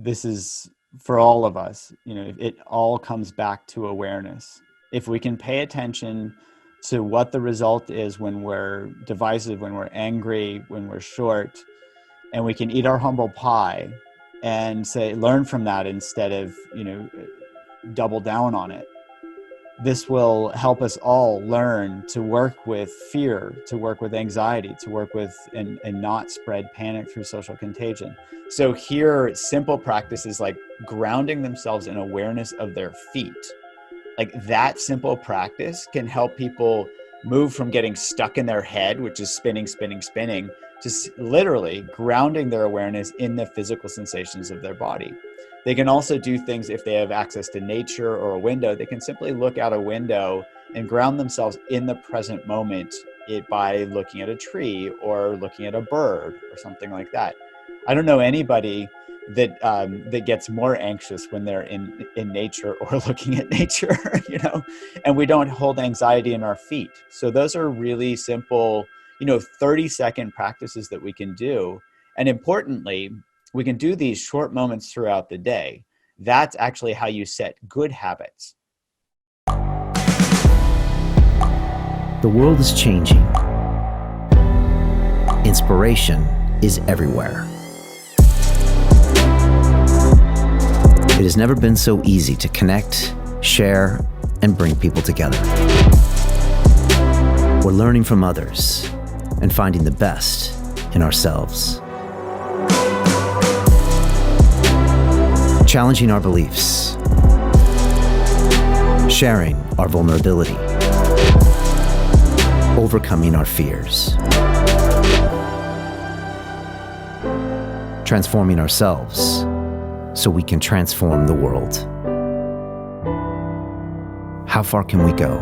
this is for all of us. It all comes back to awareness. If we can pay attention to what the result is when we're divisive, when we're angry, when we're short, and we can eat our humble pie and say, learn from that instead of, double down on it. This will help us all learn to work with fear, to work with anxiety, to work with and not spread panic through social contagion. So here, simple practices like grounding themselves in awareness of their feet. Like that simple practice can help people move from getting stuck in their head, which is spinning, to literally grounding their awareness in the physical sensations of their body. They can also do things if they have access to nature or a window. They can simply look out a window and ground themselves in the present moment by looking at a tree or looking at a bird or something like that. I don't know anybody that gets more anxious when they're in nature or looking at nature, and we don't hold anxiety in our feet. So those are really simple, 30-second practices that we can do. And importantly, we can do these short moments throughout the day. That's actually how you set good habits. The world is changing. Inspiration is everywhere. It has never been so easy to connect, share, and bring people together. We're learning from others and finding the best in ourselves. Challenging our beliefs, sharing our vulnerability, overcoming our fears, transforming ourselves so we can transform the world. How far can we go?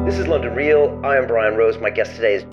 This is London Real. I am Brian Rose. My guest today is...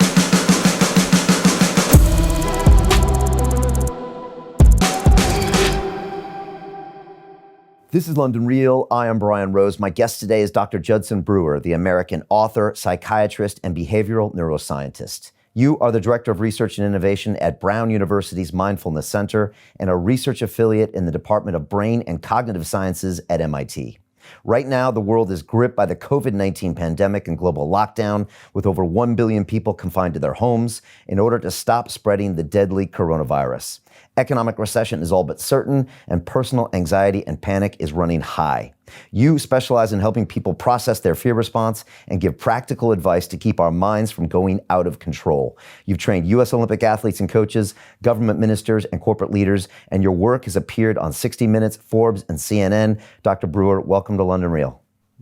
This is London Real. I am Brian Rose. My guest today is Dr. Judson Brewer, the American author, psychiatrist, and behavioral neuroscientist. You are the Director of Research and Innovation at Brown University's Mindfulness Center and a research affiliate in the Department of Brain and Cognitive Sciences at MIT. Right now, the world is gripped by the COVID-19 pandemic and global lockdown, with over 1 billion people confined to their homes in order to stop spreading the deadly coronavirus. Economic recession is all but certain, and personal anxiety and panic is running high. You specialize in helping people process their fear response and give practical advice to keep our minds from going out of control. You've trained U.S. Olympic athletes and coaches, government ministers, and corporate leaders, and your work has appeared on 60 Minutes, Forbes, and CNN. Dr. Brewer, welcome to London Real.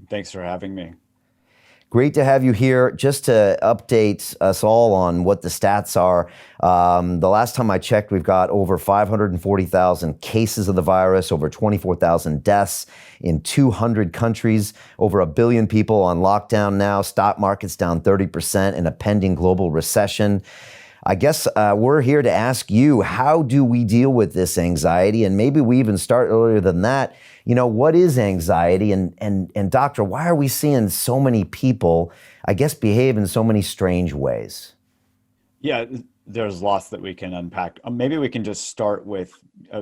Thanks for having me. Great to have you here. Just to update us all on what the stats are, the last time I checked, we've got over 540,000 cases of the virus, over 24,000 deaths in 200 countries, over 1 billion people on lockdown now, stock market's down 30%, and a pending global recession. I guess we're here to ask you, how do we deal with this anxiety? And maybe we even start earlier than that. What is anxiety? And doctor, why are we seeing so many people, I guess, behave in so many strange ways? Yeah, there's lots that we can unpack. Maybe we can just start with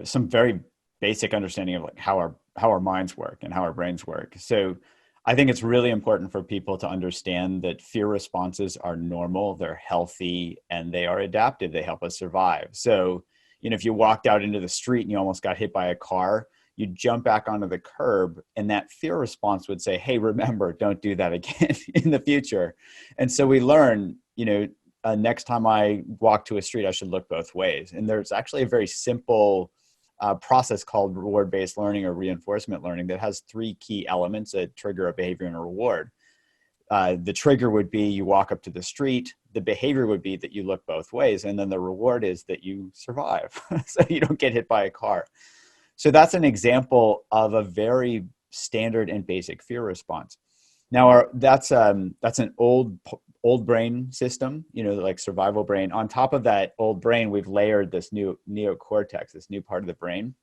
some very basic understanding of how our minds work and how our brains work. So I think it's really important for people to understand that fear responses are normal, they're healthy, and they are adaptive. They help us survive. So, if you walked out into the street and you almost got hit by a car, you jump back onto the curb, and that fear response would say, hey, remember, don't do that again in the future. And so we learn, next time I walk to a street, I should look both ways. And there's actually a very simple process called reward-based learning or reinforcement learning that has 3 key elements: a trigger, a behavior, and a reward. The trigger would be you walk up to the street. The behavior would be that you look both ways. And then the reward is that you survive, so you don't get hit by a car. So that's an example of a very standard and basic fear response. Now, that's an old brain system, like survival brain. On top of that old brain, we've layered this new neocortex, this new part of the brain.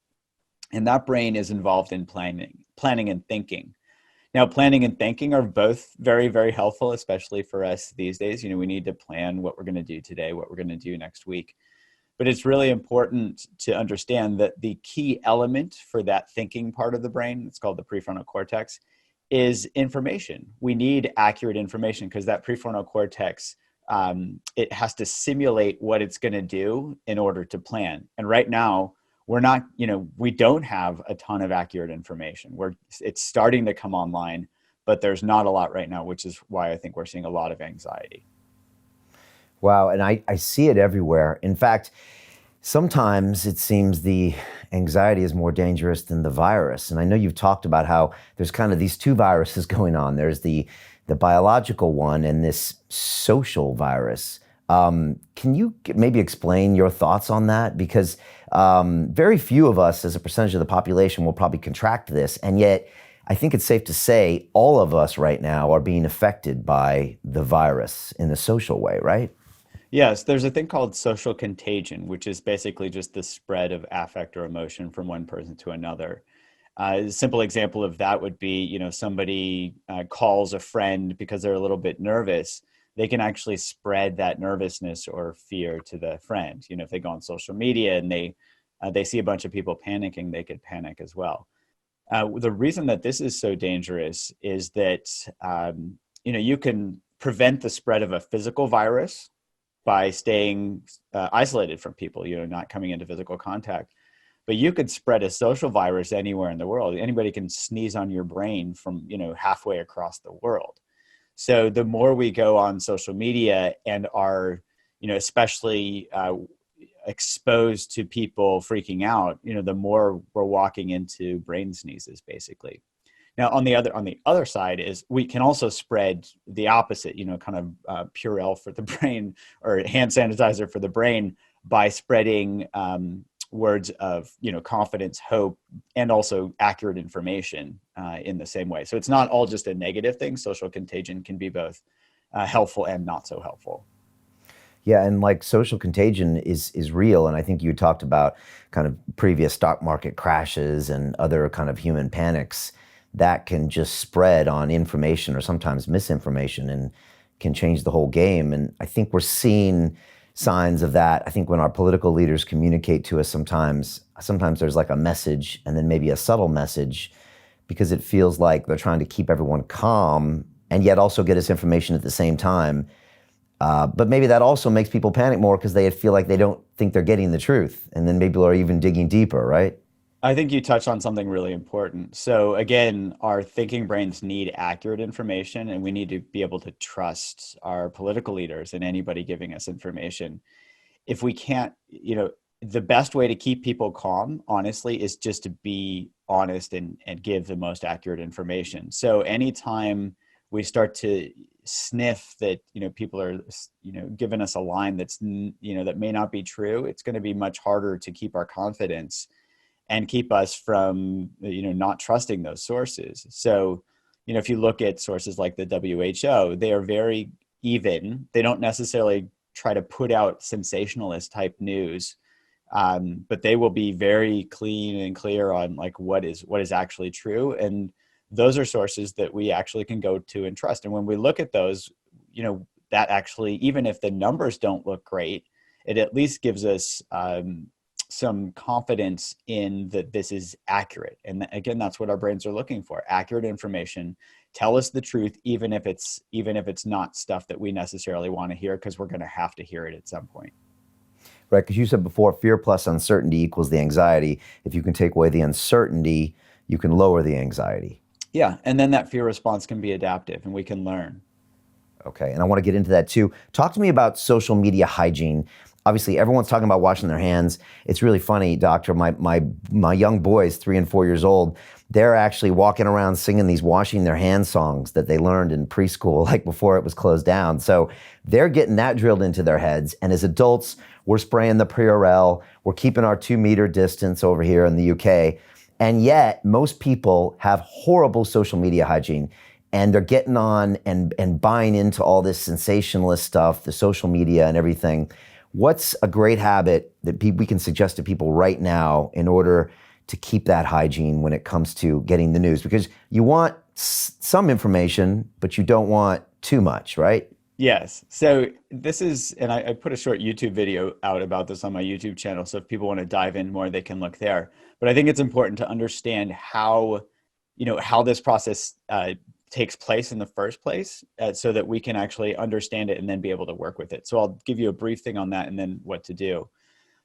And that brain is involved in planning and thinking. Now, planning and thinking are both very, very helpful, especially for us these days. We need to plan what we're going to do today, what we're going to do next week. But it's really important to understand that the key element for that thinking part of the brain, it's called the prefrontal cortex, is information. We need accurate information because that prefrontal cortex, it has to simulate what it's going to do in order to plan. And right now, we don't have a ton of accurate information. It's starting to come online, but there's not a lot right now, which is why I think we're seeing a lot of anxiety. Wow, and I see it everywhere. In fact, sometimes it seems the anxiety is more dangerous than the virus. And I know you've talked about how there's kind of these two viruses going on. There's the biological one and this social virus. Can you maybe explain your thoughts on that? Because very few of us as a percentage of the population will probably contract this. And yet, I think it's safe to say all of us right now are being affected by the virus in a social way, right? Yes, there's a thing called social contagion, which is basically just the spread of affect or emotion from one person to another. A simple example of that would be, somebody calls a friend because they're a little bit nervous. They can actually spread that nervousness or fear to the friend. If they go on social media and they see a bunch of people panicking, they could panic as well. The reason that this is so dangerous is that, you can prevent the spread of a physical virus by staying isolated from people, not coming into physical contact. But you could spread a social virus anywhere in the world. Anybody can sneeze on your brain from, halfway across the world. So the more we go on social media and are, especially exposed to people freaking out, the more we're walking into brain sneezes, basically. Now, on the other side is we can also spread the opposite, kind of Purell for the brain or hand sanitizer for the brain by spreading words of, confidence, hope, and also accurate information in the same way. So it's not all just a negative thing. Social contagion can be both helpful and not so helpful. Yeah, and like social contagion is real. And I think you talked about kind of previous stock market crashes and other kind of human panics that can just spread on information or sometimes misinformation and can change the whole game. And I think we're seeing signs of that. I think when our political leaders communicate to us sometimes there's like a message and then maybe a subtle message because it feels like they're trying to keep everyone calm and yet also get us information at the same time. But maybe that also makes people panic more because they feel like they don't think they're getting the truth. And then maybe people are even digging deeper, right? I think you touched on something really important. So again, our thinking brains need accurate information, and we need to be able to trust our political leaders and anybody giving us information. If we can't, the best way to keep people calm, honestly, is just to be honest and give the most accurate information. So anytime we start to sniff that, people are, giving us a line that's, that may not be true, it's going to be much harder to keep our confidence and keep us from, not trusting those sources. So, if you look at sources like the WHO, they are very even. They don't necessarily try to put out sensationalist type news, but they will be very clean and clear on like what is actually true. And those are sources that we actually can go to and trust. And when we look at those, that actually, even if the numbers don't look great, it at least gives us some confidence in that this is accurate. And again, that's what our brains are looking for: accurate information. Tell us the truth, even if it's not stuff that we necessarily want to hear, because we're going to have to hear it at some point. Right, because you said before, fear plus uncertainty equals the anxiety. If you can take away the uncertainty, you can lower the anxiety. Yeah, and then that fear response can be adaptive and we can learn. Okay, and I want to get into that too. Talk to me about social media hygiene. Obviously, everyone's talking about washing their hands. It's really funny, doctor. My young boys, 3 and 4 years old, they're actually walking around singing these washing their hands songs that they learned in preschool, like before it was closed down. So they're getting that drilled into their heads. And as adults, we're spraying the Purell. We're keeping our 2-meter distance over here in the UK. And yet, most people have horrible social media hygiene. And they're getting on and buying into all this sensationalist stuff, the social media and everything. What's a great habit that we can suggest to people right now in order to keep that hygiene when it comes to getting the news? Because you want some information, but you don't want too much, right? Yes. So this is, and I put a short YouTube video out about this on my YouTube channel. So if people want to dive in more, they can look there. But I think it's important to understand how, how this process takes place in the first place, so that we can actually understand it and then be able to work with it. So I'll give you a brief thing on that and then what to do.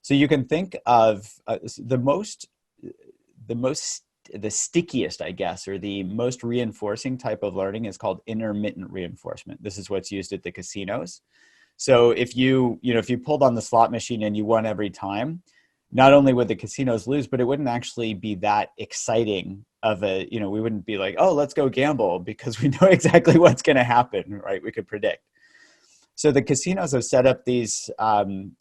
So you can think of the stickiest, I guess, or the most reinforcing type of learning is called intermittent reinforcement. This is what's used at the casinos. So if if you pulled on the slot machine and you won every time, not only would the casinos lose, but it wouldn't actually be that exciting of we wouldn't be like, oh, let's go gamble, because we know exactly what's going to happen, right? We could predict. So the casinos have set up these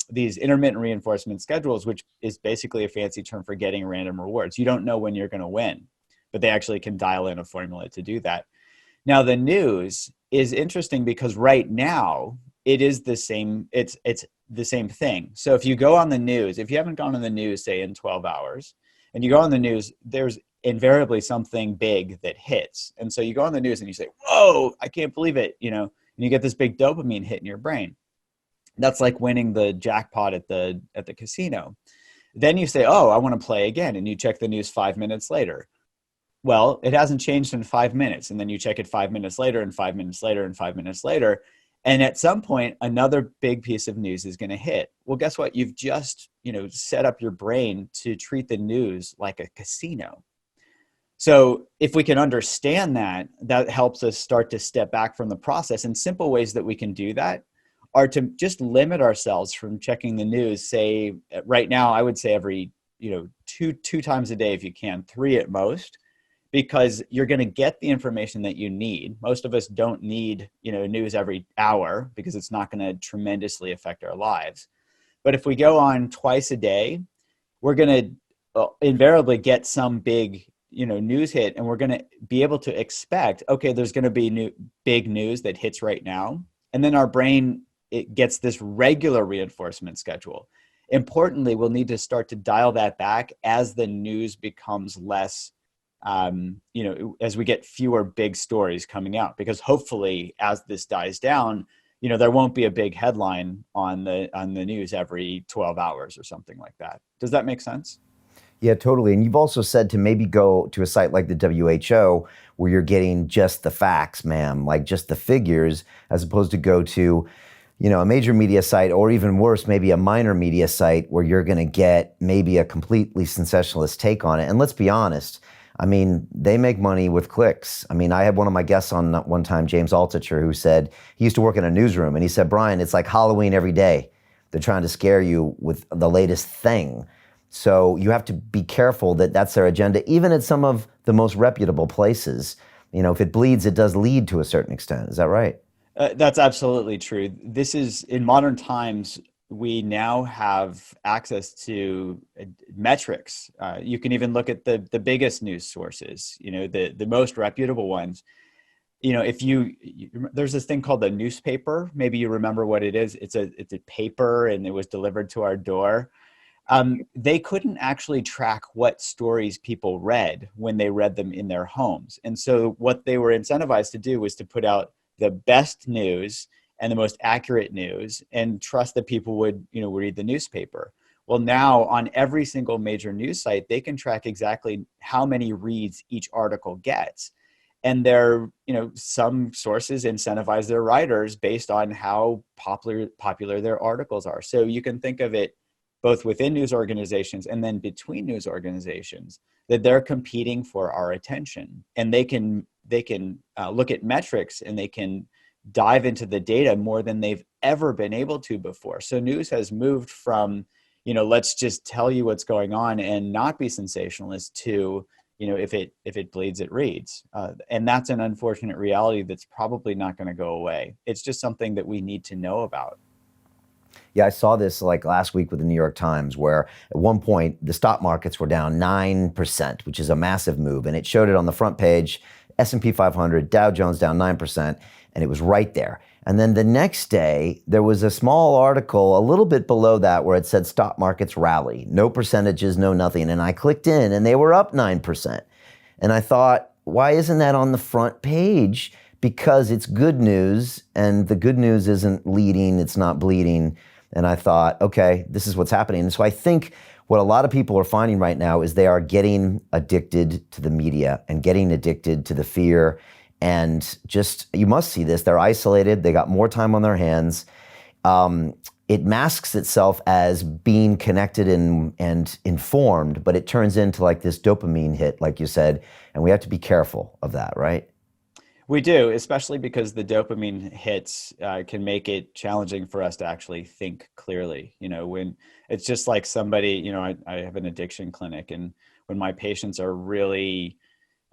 intermittent reinforcement schedules, which is basically a fancy term for getting random rewards. You don't know when you're going to win, but they actually can dial in a formula to do that. Now, the news is interesting because right now it is the same. It's the same thing. So if you go on the news, if you haven't gone on the news, say in 12 hours, and you go on the news, there's invariably something big that hits. And so you go on the news and you say, whoa, I can't believe it, and you get this big dopamine hit in your brain. That's like winning the jackpot at the casino. Then you say, oh, I want to play again. And you check the news 5 minutes later. Well, it hasn't changed in 5 minutes. And then you check it 5 minutes later and 5 minutes later and 5 minutes later. And at some point, another big piece of news is going to hit. Well, guess what? You've just, set up your brain to treat the news like a casino. So if we can understand that, that helps us start to step back from the process. And simple ways that we can do that are to just limit ourselves from checking the news. Say right now, I would say every, two times a day if you can, 3 at most, because you're going to get the information that you need. Most of us don't need, news every hour because it's not going to tremendously affect our lives. But if we go on twice a day, we're going to invariably get some big news hit, and we're going to be able to expect, okay, there's going to be big news that hits right now. And then our brain, it gets this regular reinforcement schedule. Importantly, we'll need to start to dial that back as the news becomes less, as we get fewer big stories coming out, because hopefully as this dies down, there won't be a big headline on the news every 12 hours or something like that. Does that make sense? Yeah, totally. And you've also said to maybe go to a site like the WHO where you're getting just the facts, ma'am, like just the figures, as opposed to go to, a major media site, or even worse, maybe a minor media site where you're going to get maybe a completely sensationalist take on it. And let's be honest, they make money with clicks. I had one of my guests on one time, James Altucher, who said he used to work in a newsroom, and he said, Brian, it's like Halloween every day. They're trying to scare you with the latest thing. So you have to be careful that that's their agenda, even at some of the most reputable places. If it bleeds, it does lead to a certain extent. Is that right? That's absolutely true. This is, in modern times, we now have access to metrics. You can even look at the biggest news sources, the most reputable ones. There's this thing called the newspaper. Maybe you remember what it is. It's a paper, and it was delivered to our door. They couldn't actually track what stories people read when they read them in their homes. And so what they were incentivized to do was to put out the best news and the most accurate news and trust that people would, read the newspaper. Well, now on every single major news site, they can track exactly how many reads each article gets. And some sources incentivize their writers based on how popular their articles are. So you can think of it both within news organizations and then between news organizations, that they're competing for our attention. And they can look at metrics, and they can dive into the data more than they've ever been able to before. So news has moved from, let's just tell you what's going on and not be sensationalist, to, if it bleeds, it reads. And that's an unfortunate reality that's probably not going to go away. It's just something that we need to know about. Yeah, I saw this like last week with the New York Times, where at one point the stock markets were down 9%, which is a massive move. And it showed it on the front page, S&P 500, Dow Jones down 9%, and it was right there. And then the next day, there was a small article a little bit below that where it said stock markets rally, no percentages, no nothing. And I clicked in, and they were up 9%. And I thought, why isn't that on the front page? because it's good news, and the good news isn't leading, it's not bleeding. And I thought, okay, this is what's happening. And so I think what a lot of people are finding right now is they are getting addicted to the media and getting addicted to the fear. And just, you must see this, they're isolated, they got more time on their hands. It masks itself as being connected and informed, but it turns into like this dopamine hit, like you said, and we have to be careful of that, right? We do, especially because the dopamine hits can make it challenging for us to actually think clearly. When it's just like somebody, I have an addiction clinic, and when my patients are really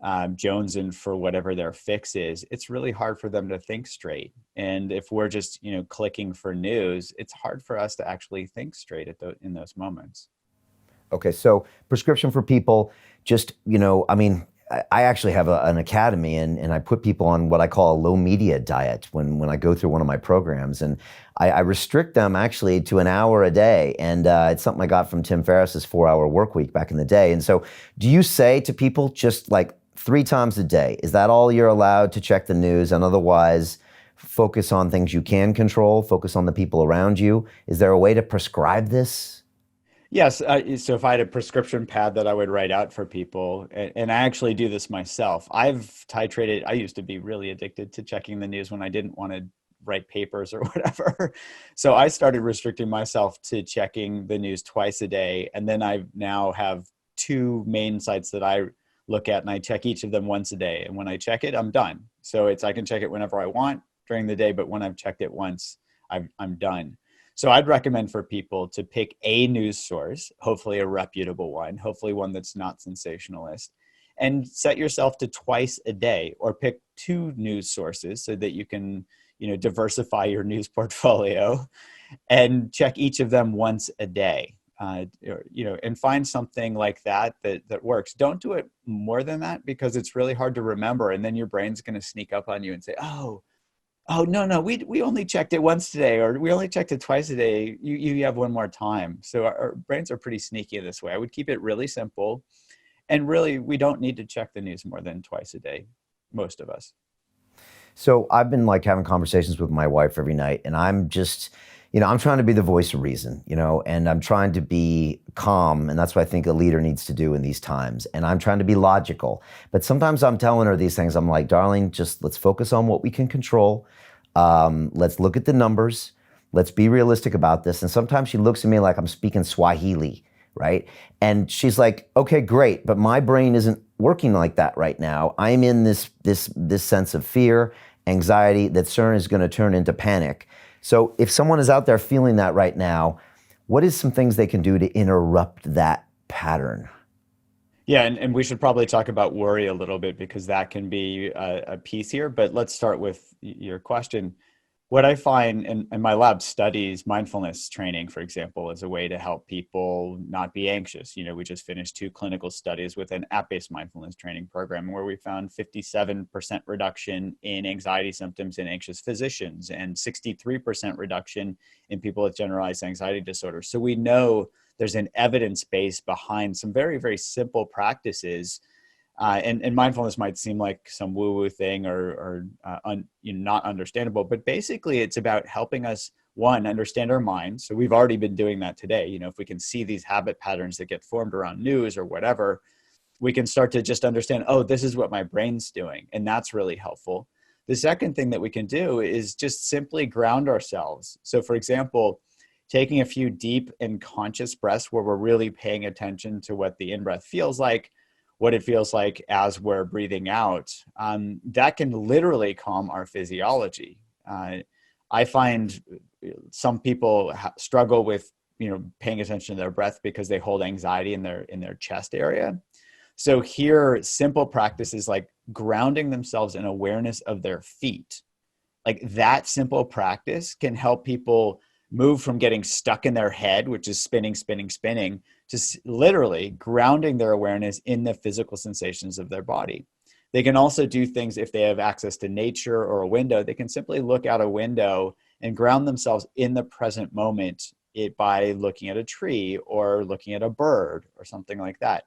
jonesing for whatever their fix is, it's really hard for them to think straight. And if we're just, clicking for news, it's hard for us to actually think straight in those moments. Okay, so prescription for people, just, I actually have an academy, and I put people on what I call a low media diet when I go through one of my programs. And I restrict them actually to an hour a day. And it's something I got from Tim Ferriss's 4-hour work week back in the day. And so do you say to people just like 3 times a day, is that all you're allowed to check the news, and otherwise focus on things you can control, focus on the people around you? Is there a way to prescribe this? Yes. So if I had a prescription pad that I would write out for people, and I actually do this myself, I've titrated. I used to be really addicted to checking the news when I didn't want to write papers or whatever. So I started restricting myself to checking the news twice a day. And then I now have 2 main sites that I look at, and I check each of them once a day. And when I check it, I'm done. So I can check it whenever I want during the day, but when I've checked it once, I'm done. So I'd recommend for people to pick a news source, hopefully a reputable one, hopefully one that's not sensationalist, and set yourself to twice a day, or pick 2 news sources so that you can, diversify your news portfolio, and check each of them once a day. And find something like that works. Don't do it more than that, because it's really hard to remember. And then your brain's going to sneak up on you and say, oh, no, we only checked it once today, or we only checked it twice a day. You have one more time. So our brains are pretty sneaky this way. I would keep it really simple. And really, we don't need to check the news more than twice a day, most of us. So I've been like having conversations with my wife every night, and I'm just, I'm trying to be the voice of reason, and I'm trying to be calm. And that's what I think a leader needs to do in these times. And I'm trying to be logical. But sometimes I'm telling her these things. I'm like, darling, just let's focus on what we can control. Let's look at the numbers. Let's be realistic about this. And sometimes she looks at me like I'm speaking Swahili, right? And she's like, okay, great. But my brain isn't working like that right now. I'm in this sense of fear, anxiety that soon is going to turn into panic. So if someone is out there feeling that right now, what is some things they can do to interrupt that pattern? Yeah, and we should probably talk about worry a little bit, because that can be a piece here. But let's start with your question. What I find, and my lab studies mindfulness training, for example, as a way to help people not be anxious. We just finished 2 clinical studies with an app-based mindfulness training program where we found 57% reduction in anxiety symptoms in anxious physicians, and 63% reduction in people with generalized anxiety disorder. So we know there's an evidence base behind some very, very simple practices. And mindfulness might seem like some woo-woo thing or not understandable, but basically it's about helping us, one, understand our minds. So we've already been doing that today. If we can see these habit patterns that get formed around news or whatever, we can start to just understand, oh, this is what my brain's doing. And that's really helpful. The second thing that we can do is just simply ground ourselves. So for example, taking a few deep and conscious breaths where we're really paying attention to what the in-breath feels like, what it feels like as we're breathing out, that can literally calm our physiology. I find some people struggle with, paying attention to their breath because they hold anxiety in their chest area. So here, simple practices like grounding themselves in awareness of their feet, like that simple practice can help people move from getting stuck in their head, which is spinning, to literally grounding their awareness in the physical sensations of their body. They can also do things if they have access to nature or a window. They can simply look out a window and ground themselves in the present moment by looking at a tree or looking at a bird or something like that.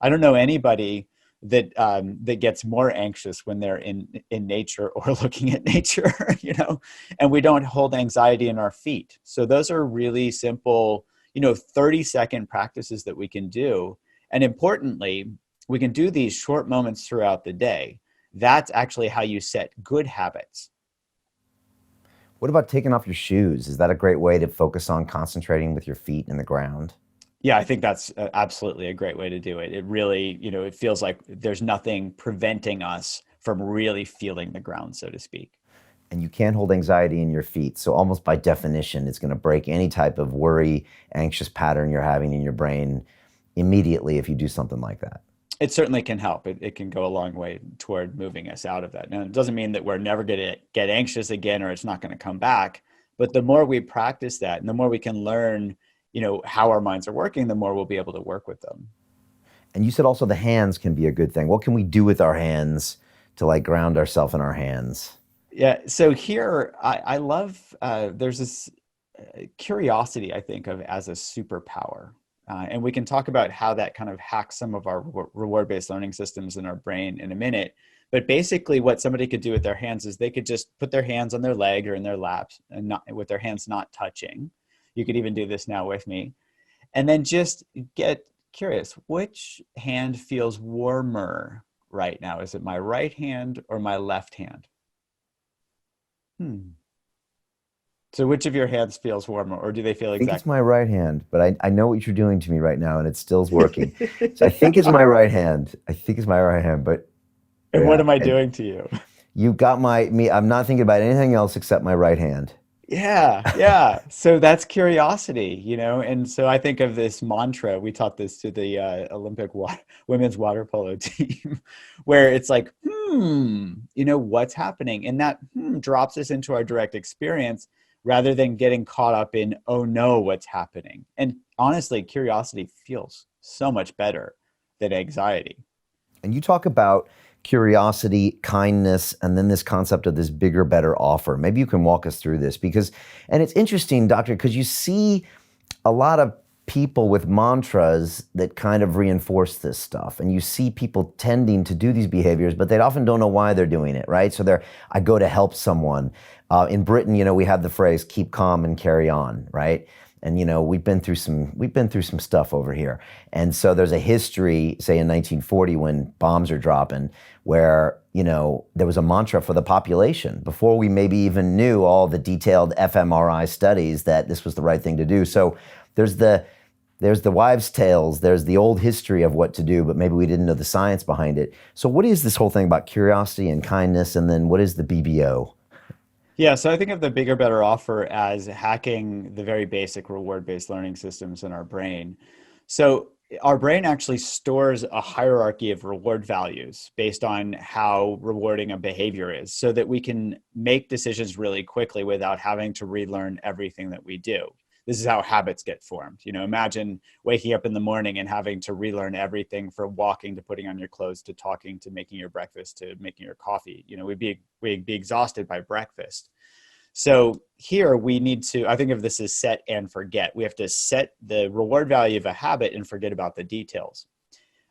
I don't know anybody that gets more anxious when they're in nature or looking at nature, and we don't hold anxiety in our feet. So those are really simple, 30-second practices that we can do. And importantly, we can do these short moments throughout the day. That's actually how you set good habits. What about taking off your shoes? Is that a great way to focus on concentrating with your feet in the ground? Yeah, I think that's absolutely a great way to do it. It really, it feels like there's nothing preventing us from really feeling the ground, so to speak. And you can't hold anxiety in your feet. So almost by definition, it's going to break any type of worry, anxious pattern you're having in your brain immediately if you do something like that. It certainly can help. It can go a long way toward moving us out of that. Now, it doesn't mean that we're never going to get anxious again or it's not going to come back. But the more we practice that and the more we can learn, how our minds are working, the more we'll be able to work with them. And you said also the hands can be a good thing. What can we do with our hands to ground ourselves in our hands? Yeah. So here, I love, there's this curiosity, I think, of as a superpower. And we can talk about how that kind of hacks some of our reward-based learning systems in our brain in a minute. But basically what somebody could do with their hands is they could just put their hands on their leg or in their laps and not with their hands not touching. You could even do this now with me. And then just get curious, which hand feels warmer right now? Is it my right hand or my left hand? So which of your hands feels warmer, or do they feel exactly? I think it's my right hand, but I know what you're doing to me right now, and it still's working. So I think it's my right hand. But and what am I doing to you? You got me. I'm not thinking about anything else except my right hand. Yeah. So that's curiosity, and so I think of this mantra. We taught this to the Olympic women's water polo team, where it's like, what's happening? And that drops us into our direct experience rather than getting caught up in, oh no, what's happening? And honestly, curiosity feels so much better than anxiety. And you talk about curiosity, kindness, and then this concept of this bigger, better offer. Maybe you can walk us through this and it's interesting, doctor, because you see a lot of people with mantras that kind of reinforce this stuff. And you see people tending to do these behaviors, but they often don't know why they're doing it, right? So I go to help someone. In Britain, we have the phrase, keep calm and carry on, right? And we've been through some stuff over here. And so there's a history, say in 1940 when bombs are dropping, where there was a mantra for the population before we maybe even knew all the detailed fMRI studies that this was the right thing to do. So there's the wives' tales, there's the old history of what to do, but maybe we didn't know the science behind it. So what is this whole thing about curiosity and kindness, and then what is the BBO? Yeah, so I think of the bigger, better offer as hacking the very basic reward-based learning systems in our brain. So our brain actually stores a hierarchy of reward values based on how rewarding a behavior is, so that we can make decisions really quickly without having to relearn everything that we do. This is how habits get formed. Imagine waking up in the morning and having to relearn everything from walking to putting on your clothes to talking to making your breakfast to making your coffee. We'd be exhausted by breakfast. So here we need to, I think of this as set and forget. We have to set the reward value of a habit and forget about the details.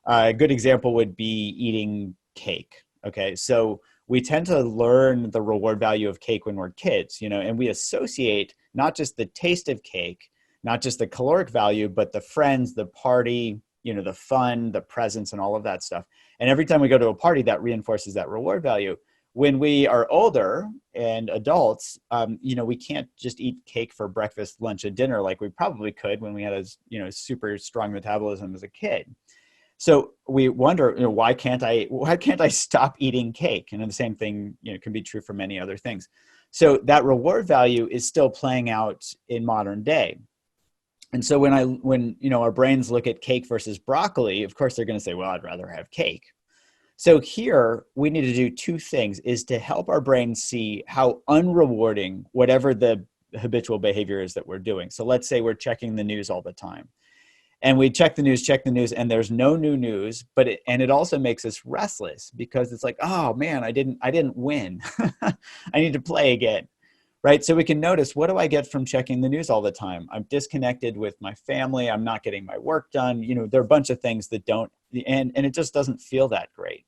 A good example would be eating cake. Okay, so we tend to learn the reward value of cake when we're kids, and we associate not just the taste of cake, not just the caloric value, but the friends, the party, the fun, the presents, and all of that stuff. And every time we go to a party, that reinforces that reward value. When we are older and adults, we can't just eat cake for breakfast, lunch, and dinner like we probably could when we had a super strong metabolism as a kid. So we wonder, why can't I stop eating cake? And the same thing, can be true for many other things. So that reward value is still playing out in modern day. And so when our brains look at cake versus broccoli, of course they're going to say, well, I'd rather have cake. So here we need to do two things, is to help our brain see how unrewarding whatever the habitual behavior is that we're doing. So let's say we're checking the news all the time. And we check the news, and there's no new news, and it also makes us restless because it's like, oh man, I didn't win. I need to play again. right? So we can notice, what do I get from checking the news all the time? I'm disconnected with my family. I'm not getting my work done. There are a bunch of things that don't, and it just doesn't feel that great.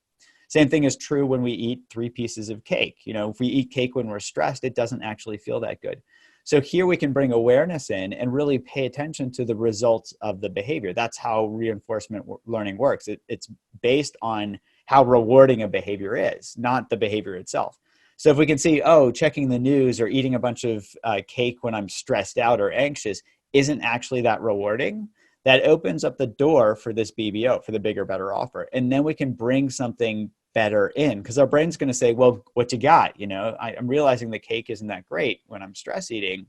Same thing is true when we eat 3 pieces of cake. If we eat cake when we're stressed, it doesn't actually feel that good. So here we can bring awareness in and really pay attention to the results of the behavior. That's how reinforcement learning works. It's based on how rewarding a behavior is, not the behavior itself. So if we can see, checking the news or eating a bunch of cake when I'm stressed out or anxious isn't actually that rewarding, that opens up the door for this BBO, for the bigger, better offer. And then we can bring something better in, because our brain's going to say, well, what you got? I'm realizing the cake isn't that great when I'm stress eating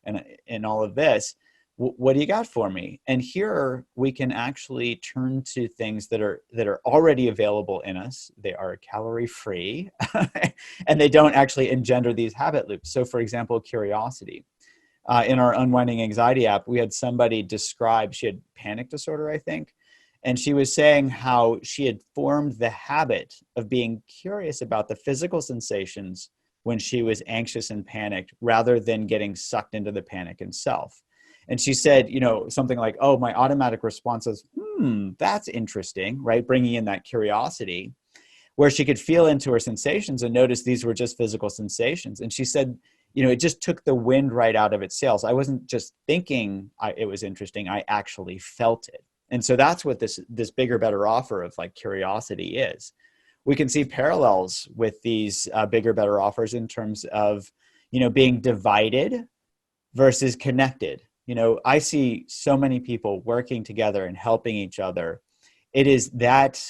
and all of this. What do you got for me? And here we can actually turn to things that are already available in us. They are calorie free and they don't actually engender these habit loops. So for example, curiosity. In our Unwinding Anxiety app, we had somebody describe, she had panic disorder, I think. And she was saying how she had formed the habit of being curious about the physical sensations when she was anxious and panicked, rather than getting sucked into the panic itself. And she said, something like, oh, my automatic response is, that's interesting, right? Bringing in that curiosity, where she could feel into her sensations and notice these were just physical sensations. And she said, it just took the wind right out of its sails. I wasn't just thinking it was interesting, I actually felt it. And so that's what this bigger, better offer of like curiosity is. We can see parallels with these bigger, better offers in terms of, being divided versus connected. I see so many people working together and helping each other. It is that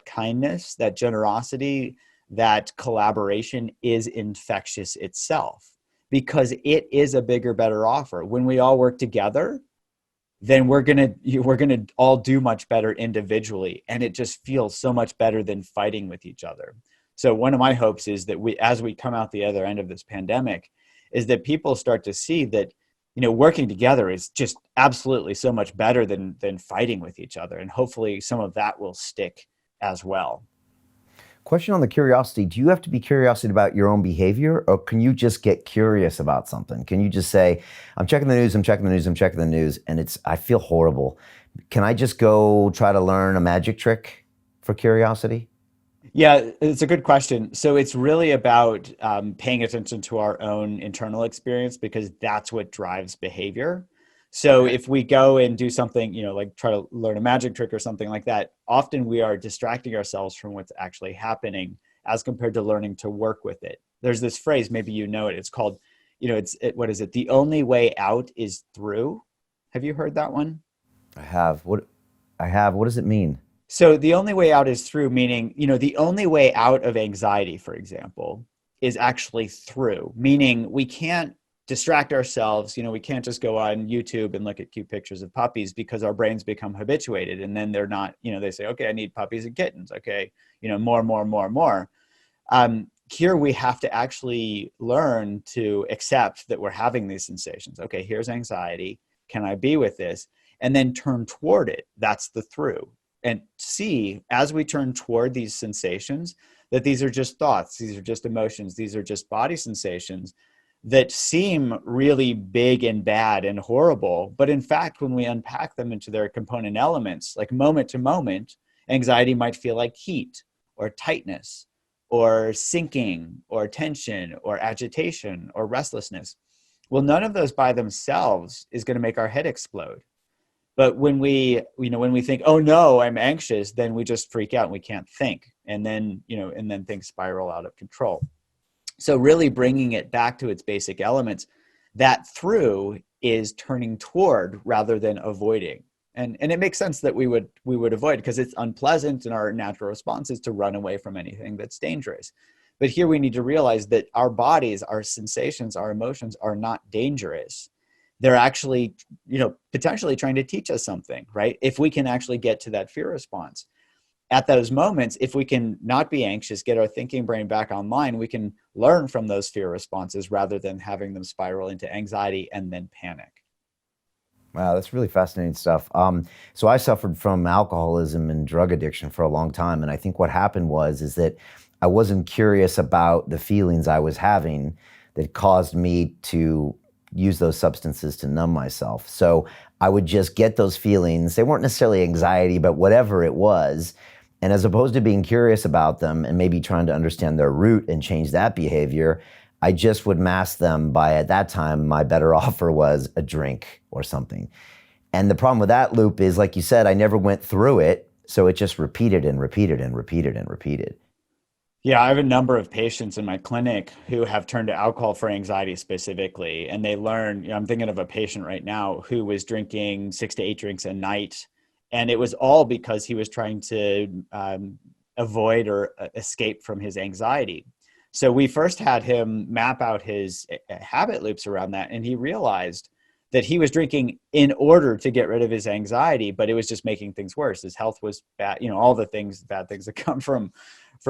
kindness, that generosity, that collaboration is infectious itself, because it is a bigger, better offer. When we all work together, then we're gonna all do much better individually, and it just feels so much better than fighting with each other. So one of my hopes is that as we come out the other end of this pandemic, is that people start to see that working together is just absolutely so much better than fighting with each other, and hopefully some of that will stick as well. Question on the curiosity. Do you have to be curious about your own behavior, or can you just get curious about something? Can you just say, I'm checking the news, I'm checking the news, I'm checking the news, and I feel horrible. Can I just go try to learn a magic trick for curiosity? Yeah, it's a good question. So it's really about paying attention to our own internal experience, because that's what drives behavior. So if we go and do something, like try to learn a magic trick or something like that, often we are distracting ourselves from what's actually happening as compared to learning to work with it. There's this phrase, maybe you know it, it's called, what is it? The only way out is through. Have you heard that one? I have. What does it mean? So the only way out is through, meaning, the only way out of anxiety, for example, is actually through, meaning we can't distract ourselves. We can't just go on YouTube and look at cute pictures of puppies, because our brains become habituated, and then they're not, they say, okay, I need puppies and kittens. Okay. More. Here we have to actually learn to accept that we're having these sensations. Okay, here's anxiety. Can I be with this? And then turn toward it. That's the through. And see, as we turn toward these sensations, that these are just thoughts, these are just emotions, these are just body sensations that seem really big and bad and horrible. But in fact, when we unpack them into their component elements, like moment to moment, anxiety might feel like heat or tightness or sinking or tension or agitation or restlessness. Well, none of those by themselves is going to make our head explode. But when we think, oh no, I'm anxious, then we just freak out and we can't think. And then things spiral out of control. So really bringing it back to its basic elements, that through is turning toward rather than avoiding. And it makes sense that we would avoid, because it's unpleasant, and our natural response is to run away from anything that's dangerous. But here we need to realize that our bodies, our sensations, our emotions are not dangerous. They're actually, potentially trying to teach us something, right? If we can actually get to that fear response. At those moments, if we can not be anxious, get our thinking brain back online, we can learn from those fear responses rather than having them spiral into anxiety and then panic. Wow, that's really fascinating stuff. So I suffered from alcoholism and drug addiction for a long time. And I think what happened is that I wasn't curious about the feelings I was having. that caused me to use those substances to numb myself. So I would just get those feelings. They weren't necessarily anxiety, but whatever it was. And as opposed to being curious about them and maybe trying to understand their root and change that behavior, I just would mask them by, at that time, my better offer was a drink or something. And the problem with that loop is, like you said, I never went through it. So it just repeated and repeated and repeated and repeated. Yeah, I have a number of patients in my clinic who have turned to alcohol for anxiety specifically. And they learn, I'm thinking of a patient right now who was drinking 6 to 8 drinks a night. And it was all because he was trying to avoid or escape from his anxiety. So we first had him map out his habit loops around that. And he realized that he was drinking in order to get rid of his anxiety, but it was just making things worse. His health was bad, all the bad things that come from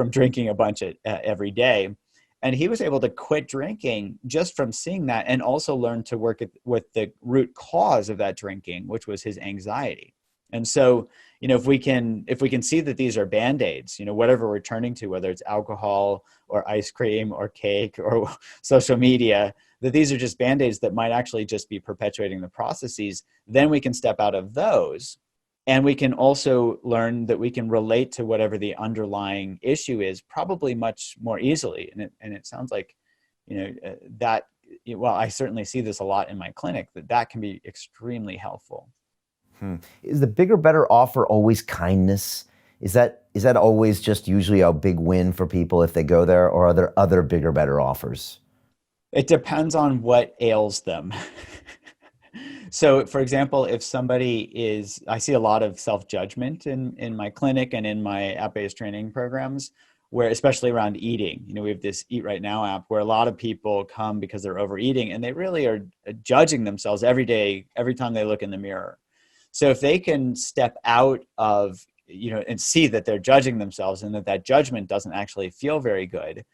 drinking a bunch every day. And he was able to quit drinking just from seeing that, and also learn to work with the root cause of that drinking, which was his anxiety. And so, if we can see that these are Band-Aids, whatever we're turning to, whether it's alcohol or ice cream or cake or social media, that these are just Band-Aids that might actually just be perpetuating the processes, then we can step out of those. And we can also learn that we can relate to whatever the underlying issue is probably much more easily. And it sounds like, that, well, I certainly see this a lot in my clinic, that can be extremely helpful. Is the bigger, better offer always kindness? Is that always just usually a big win for people if they go there, or are there other bigger, better offers? It depends on what ails them. So, for example, if somebody I see a lot of self-judgment in my clinic and in my app-based training programs, where, especially around eating, we have this Eat Right Now app where a lot of people come because they're overeating, and they really are judging themselves every day, every time they look in the mirror. So if they can step out of, and see that they're judging themselves and that judgment doesn't actually feel very good,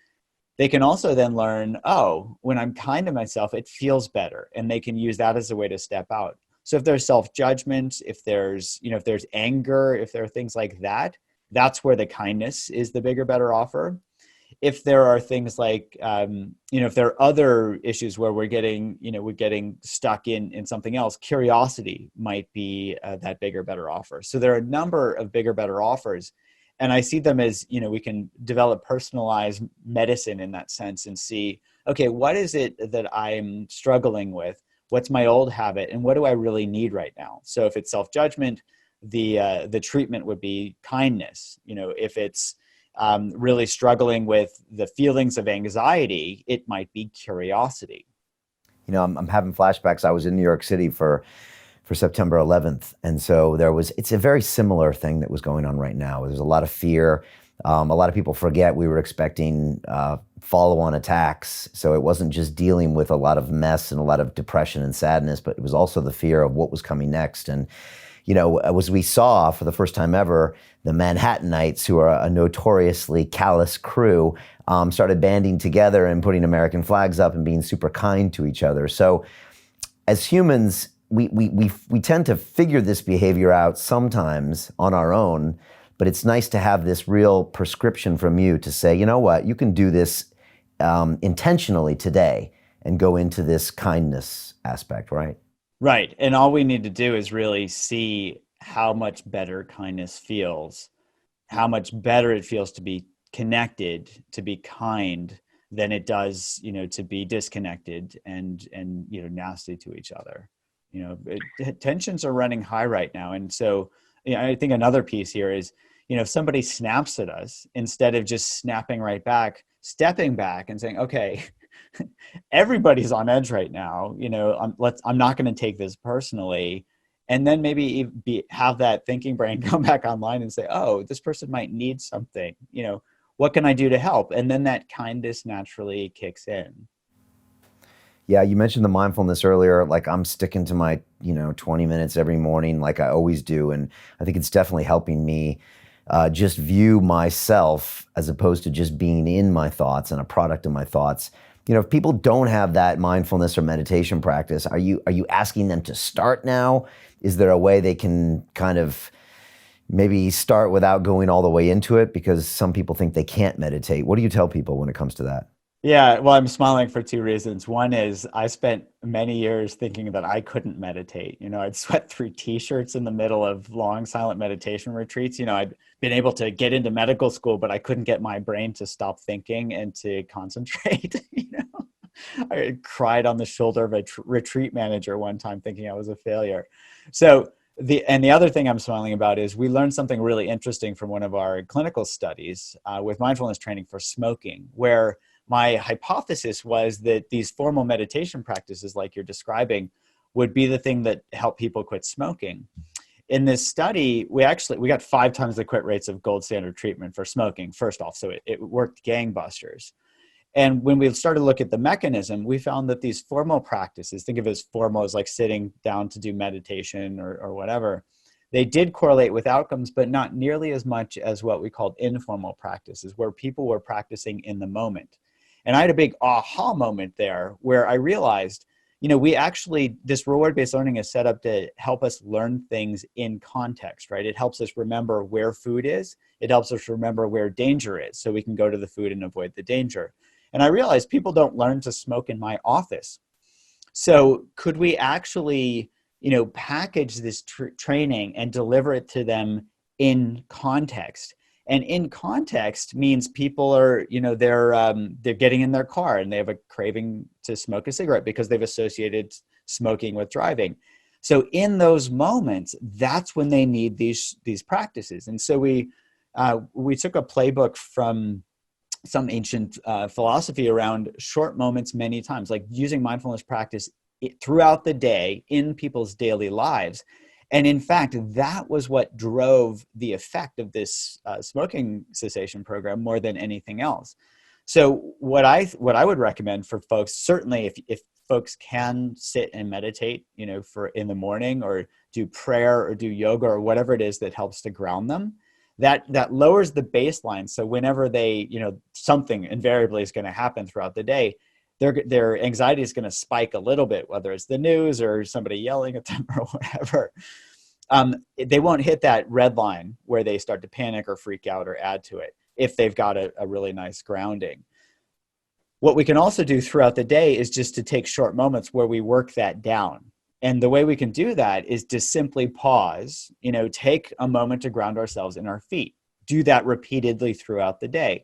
they can also then learn, when I'm kind to myself, it feels better. And they can use that as a way to step out. So if there's self-judgment, if there's anger, if there are things like that, that's where the kindness is the bigger, better offer. If there are things like, if there are other issues where we're getting stuck in something else, curiosity might be that bigger, better offer. So there are a number of bigger, better offers. And I see them as, we can develop personalized medicine in that sense and see, okay, what is it that I'm struggling with? What's my old habit? And what do I really need right now? So if it's self-judgment, the treatment would be kindness. If it's really struggling with the feelings of anxiety, it might be curiosity. I'm having flashbacks. I was in New York City for September 11th. And so it's a very similar thing that was going on right now. There's a lot of fear. A lot of people forget we were expecting follow-on attacks. So it wasn't just dealing with a lot of mess and a lot of depression and sadness, but it was also the fear of what was coming next. And, as we saw for the first time ever, the Manhattanites, who are a notoriously callous crew, started banding together and putting American flags up and being super kind to each other. So as humans, we tend to figure this behavior out sometimes on our own, but it's nice to have this real prescription from you to say, you know what, you can do this intentionally today and go into this kindness aspect, right? Right. And all we need to do is really see how much better kindness feels, how much better it feels to be connected, to be kind, than it does, to be disconnected and nasty to each other. Tensions are running high right now. And so I think another piece here is, if somebody snaps at us, instead of just snapping right back, stepping back and saying, okay, everybody's on edge right now. I'm not going to take this personally. And then maybe have that thinking brain come back online and say, oh, this person might need something. What can I do to help? And then that kindness naturally kicks in. Yeah, you mentioned the mindfulness earlier. Like, I'm sticking to my, 20 minutes every morning like I always do. And I think it's definitely helping me just view myself as opposed to just being in my thoughts and a product of my thoughts. If people don't have that mindfulness or meditation practice, are you asking them to start now? Is there a way they can kind of maybe start without going all the way into it? Because some people think they can't meditate. What do you tell people when it comes to that? Yeah, well, I'm smiling for two reasons. One is I spent many years thinking that I couldn't meditate. I'd sweat through t-shirts in the middle of long silent meditation retreats. I'd been able to get into medical school, but I couldn't get my brain to stop thinking and to concentrate. I cried on the shoulder of a retreat manager one time thinking I was a failure. So the other thing I'm smiling about is we learned something really interesting from one of our clinical studies with mindfulness training for smoking, where my hypothesis was that these formal meditation practices like you're describing would be the thing that help people quit smoking. In this study, we got 5 times the quit rates of gold standard treatment for smoking, first off. So it worked gangbusters. And when we started to look at the mechanism, we found that these formal practices, think of it as formal as like sitting down to do meditation or whatever, they did correlate with outcomes, but not nearly as much as what we called informal practices, where people were practicing in the moment. And I had a big aha moment there where I realized, this reward-based learning is set up to help us learn things in context, right? It helps us remember where food is. It helps us remember where danger is, so we can go to the food and avoid the danger. And I realized people don't learn to smoke in my office. So could we actually, package this training and deliver it to them in context? And in context means people are, they're getting in their car and they have a craving to smoke a cigarette because they've associated smoking with driving. So in those moments, that's when they need these practices. And so we took a playbook from some ancient philosophy around short moments many times, like using mindfulness practice throughout the day in people's daily lives. And in fact, that was what drove the effect of this smoking cessation program more than anything else. So what I would recommend for folks, certainly if folks can sit and meditate, for in the morning, or do prayer or do yoga or whatever it is that helps to ground them, that lowers the baseline. So whenever they, something invariably is going to happen throughout the day, their anxiety is going to spike a little bit, whether it's the news or somebody yelling at them or whatever. They won't hit that red line where they start to panic or freak out or add to it if they've got a really nice grounding. What we can also do throughout the day is just to take short moments where we work that down. And the way we can do that is to simply pause, take a moment to ground ourselves in our feet. Do that repeatedly throughout the day.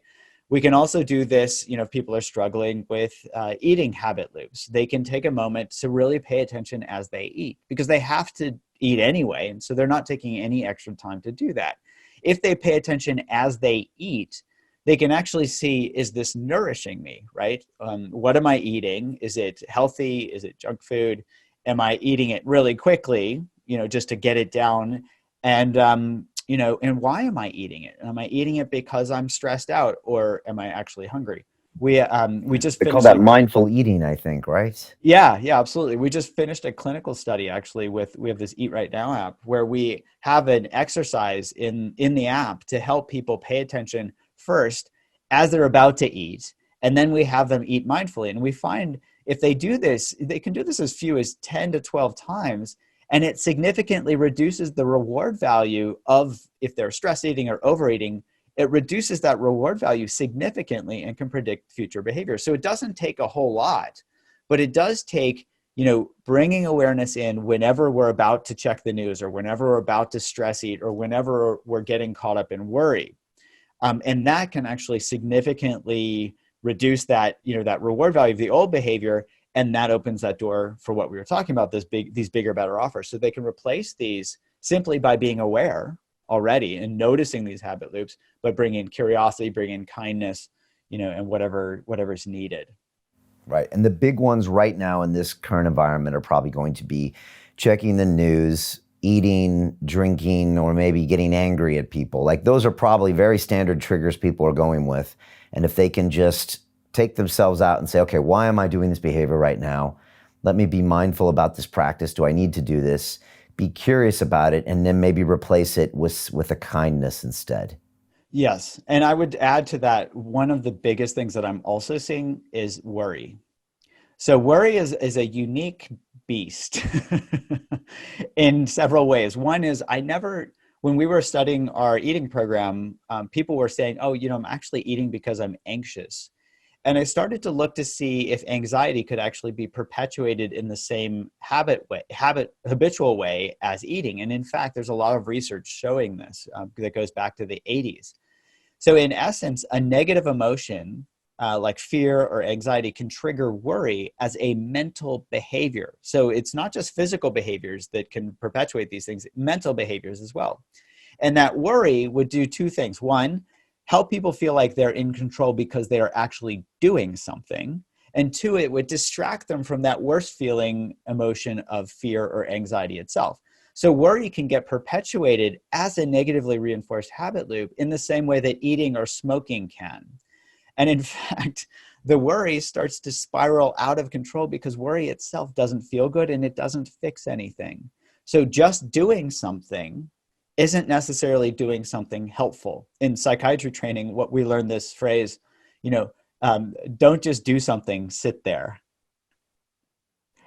We can also do this, if people are struggling with eating habit loops. They can take a moment to really pay attention as they eat, because they have to eat anyway. And so they're not taking any extra time to do that. If they pay attention as they eat, they can actually see, is this nourishing me, right? What am I eating? Is it healthy? Is it junk food? Am I eating it really quickly, just to get it down? And, and why am I eating it? Am I eating it because I'm stressed out, or am I actually hungry? We just They call finished that mindful eating, I think, right? Yeah, absolutely. We just finished a clinical study actually we have this Eat Right Now app where we have an exercise in the app to help people pay attention first as they're about to eat, and then we have them eat mindfully. And we find if they do this, they can do this as few as 10 to 12 times, and it significantly reduces the reward value of, if they're stress eating or overeating, it reduces that reward value significantly and can predict future behavior. So it doesn't take a whole lot, but it does take, bringing awareness in whenever we're about to check the news, or whenever we're about to stress eat, or whenever we're getting caught up in worry. And that can actually significantly reduce that, that reward value of the old behavior. And that opens that door for what we were talking about, these bigger, better offers. So they can replace these simply by being aware already and noticing these habit loops, but bring in curiosity, bring in kindness, and whatever's needed. Right. And the big ones right now in this current environment are probably going to be checking the news, eating, drinking, or maybe getting angry at people. Like, those are probably very standard triggers people are going with. And if they can just take themselves out and say, okay, why am I doing this behavior right now? Let me be mindful about this practice. Do I need to do this? Be curious about it, and then maybe replace it with a kindness instead. Yes. And I would add to that, one of the biggest things that I'm also seeing is worry. So worry is a unique beast in several ways. One is when we were studying our eating program, people were saying, oh, I'm actually eating because I'm anxious. And I started to look to see if anxiety could actually be perpetuated in the same habitual way as eating. And in fact, there's a lot of research showing this that goes back to the 80s. So in essence, a negative emotion like fear or anxiety can trigger worry as a mental behavior. So it's not just physical behaviors that can perpetuate these things, mental behaviors as well. And that worry would do two things. One, help people feel like they're in control because they are actually doing something. And two, it would distract them from that worst feeling emotion of fear or anxiety itself. So worry can get perpetuated as a negatively reinforced habit loop in the same way that eating or smoking can. And in fact, the worry starts to spiral out of control because worry itself doesn't feel good and it doesn't fix anything. So just doing something isn't necessarily doing something helpful. In psychiatry training, what we learned this phrase, don't just do something, sit there.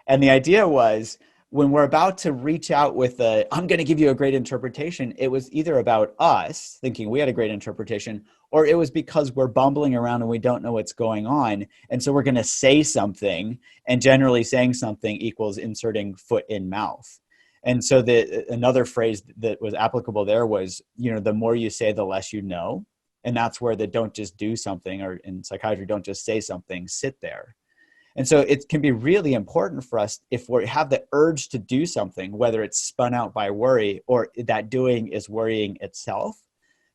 And the idea was, when we're about to reach out with I'm going to give you a great interpretation, it was either about us thinking we had a great interpretation, or it was because we're bumbling around and we don't know what's going on. And so we're going to say something, and generally saying something equals inserting foot in mouth. And so another phrase that was applicable there was, the more you say, the less you know. And that's where the don't just do something, or in psychiatry, don't just say something, sit there. And so it can be really important for us, if we have the urge to do something, whether it's spun out by worry or that doing is worrying itself,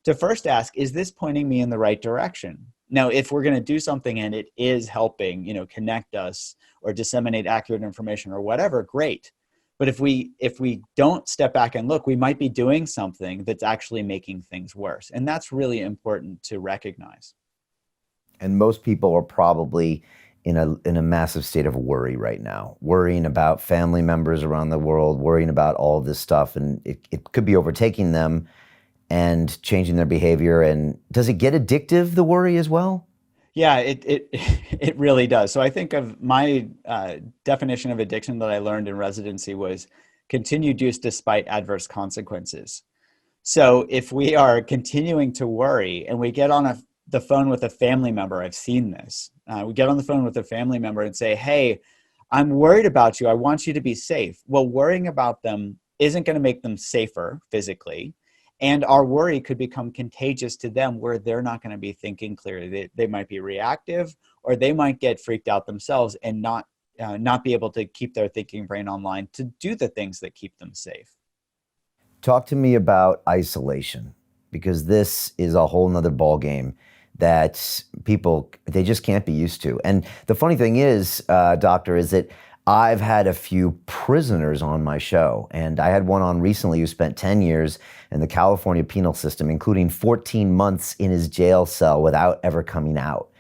to first ask, is this pointing me in the right direction? Now, if we're going to do something and it is helping, connect us or disseminate accurate information or whatever, great. But if we don't step back and look, we might be doing something that's actually making things worse. And that's really important to recognize. And most people are probably in a massive state of worry right now, worrying about family members around the world, worrying about all of this stuff. And it could be overtaking them and changing their behavior. And does it get addictive, the worry, as well? Yeah, it really does. So I think of my definition of addiction that I learned in residency was continued use despite adverse consequences. So if we are continuing to worry and we get on the phone with a family member, I've seen this. We get on the phone with a family member and say, hey, I'm worried about you. I want you to be safe. Well, worrying about them isn't going to make them safer physically. And our worry could become contagious to them, where they're not going to be thinking clearly. They might be reactive, or they might get freaked out themselves and not be able to keep their thinking brain online to do the things that keep them safe. Talk to me about isolation, because this is a whole nother ballgame that people, they just can't be used to. And the funny thing is, doctor, is that I've had a few prisoners on my show, and I had one on recently who spent 10 years in the California penal system, including 14 months in his jail cell without ever coming out.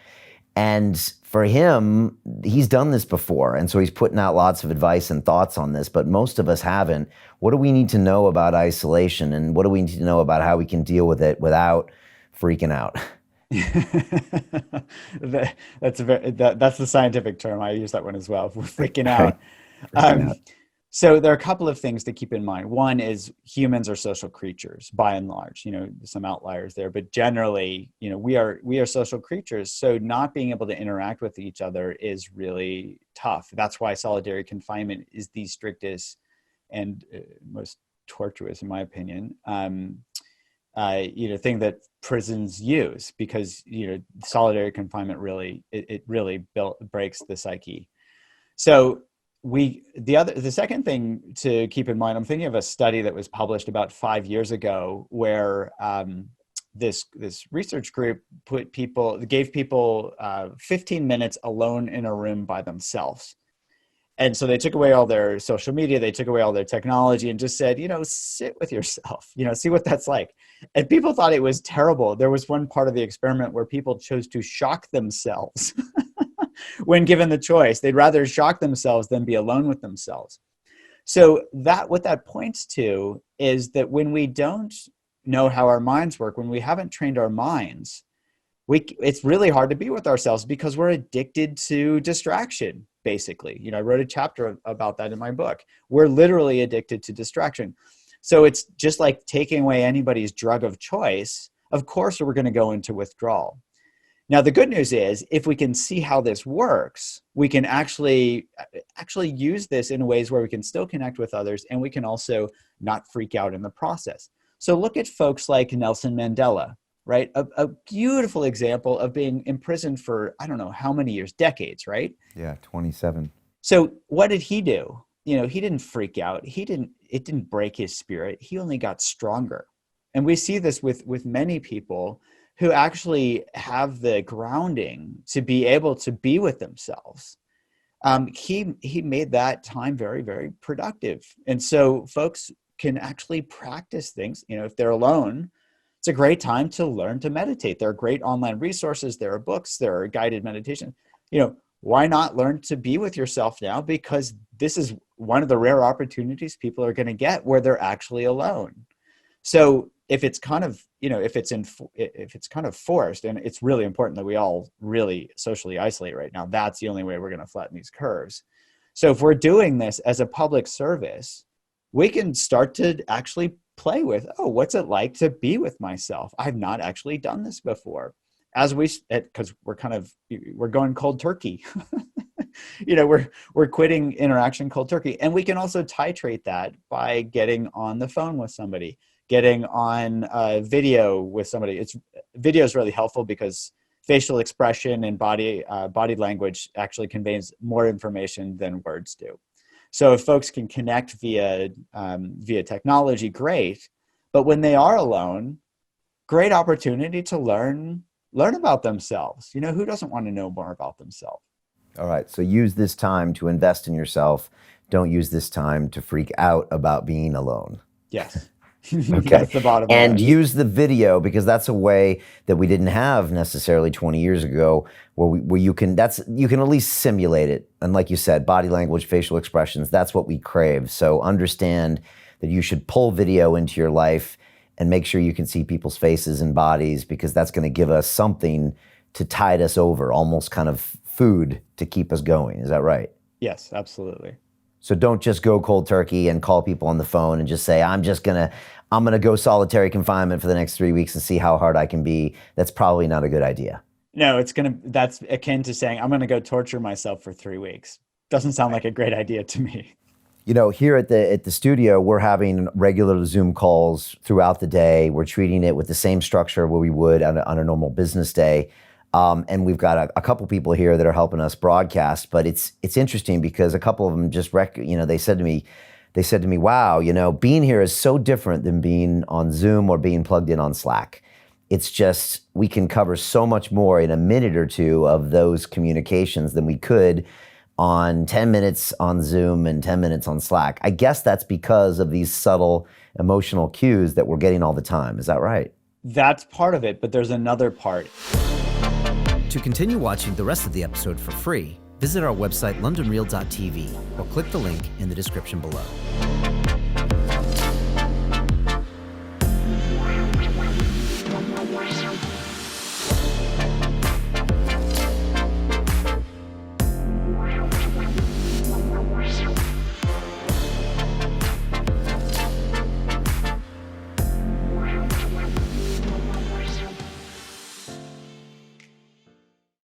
And for him, he's done this before, and so he's putting out lots of advice and thoughts on this, but most of us haven't. What do we need to know about isolation, and what do we need to know about how we can deal with it without freaking out? That's the scientific term. I use that one as well. We're freaking out. So there are a couple of things to keep in mind. One is humans are social creatures by and large. Some outliers there, but generally, we are social creatures. So not being able to interact with each other is really tough. That's why solitary confinement is the strictest and most tortuous, in my opinion, thing that prisons use, because solitary confinement really breaks the psyche. So the second thing to keep in mind, I'm thinking of a study that was published about 5 years ago, where this research group gave people 15 minutes alone in a room by themselves. And so they took away all their social media, they took away all their technology, and just said, sit with yourself, see what that's like. And people thought it was terrible. There was one part of the experiment where people chose to shock themselves when given the choice. They'd rather shock themselves than be alone with themselves. So what that points to is that when we don't know how our minds work, when we haven't trained our minds, it's really hard to be with ourselves, because we're addicted to distraction. Basically, I wrote a chapter about that in my book. We're literally addicted to distraction. So it's just like taking away anybody's drug of choice. Of course, we're going to go into withdrawal. Now, the good news is if we can see how this works, we can actually use this in ways where we can still connect with others, and we can also not freak out in the process. So look at folks like Nelson Mandela, right? A beautiful example of being imprisoned for, I don't know how many years, decades, right? Yeah, 27. So what did he do? He didn't freak out. It didn't break his spirit. He only got stronger. And we see this with many people who actually have the grounding to be able to be with themselves. He made that time very, very productive. And so folks can actually practice things. If they're alone, it's a great time to learn to meditate. There are great online resources. There are books. There are guided meditation. Why not learn to be with yourself now? Because this is one of the rare opportunities people are going to get where they're actually alone. So if it's kind of, if it's kind of forced, and it's really important that we all really socially isolate right now, that's the only way we're going to flatten these curves. So if we're doing this as a public service, we can start to actually play with, what's it like to be with myself? I've not actually done this before. Because we're going cold turkey. We're quitting interaction cold turkey. And we can also titrate that by getting on the phone with somebody, getting on video with somebody. Video is really helpful because facial expression and body language actually conveys more information than words do. So if folks can connect via technology, great. But when they are alone, great opportunity to learn about themselves. Who doesn't want to know more about themselves? All right. So use this time to invest in yourself. Don't use this time to freak out about being alone. Yes. Okay. That's the bottom line. And use the video, because that's a way that we didn't have necessarily 20 years ago, where you can at least simulate it. And like you said, body language, facial expressions, that's what we crave. So understand that you should pull video into your life and make sure you can see people's faces and bodies, because that's going to give us something to tide us over, almost kind of food to keep us going. Is that right? Yes, absolutely. So don't just go cold turkey and call people on the phone and just say, I'm going to go solitary confinement for the next 3 weeks and see how hard I can be. That's probably not a good idea. No, that's akin to saying, I'm going to go torture myself for 3 weeks. Doesn't sound like a great idea to me. Here at the studio, we're having regular Zoom calls throughout the day. We're treating it with the same structure where we would on a normal business day. And we've got a couple people here that are helping us broadcast. But it's interesting because a couple of them just they said to me, wow, being here is so different than being on Zoom or being plugged in on Slack. It's just, we can cover so much more in a minute or two of those communications than we could on 10 minutes on Zoom and 10 minutes on Slack. I guess that's because of these subtle emotional cues that we're getting all the time. Is that right? That's part of it, but there's another part. To continue watching the rest of the episode for free, visit our website londonreal.tv or click the link in the description below.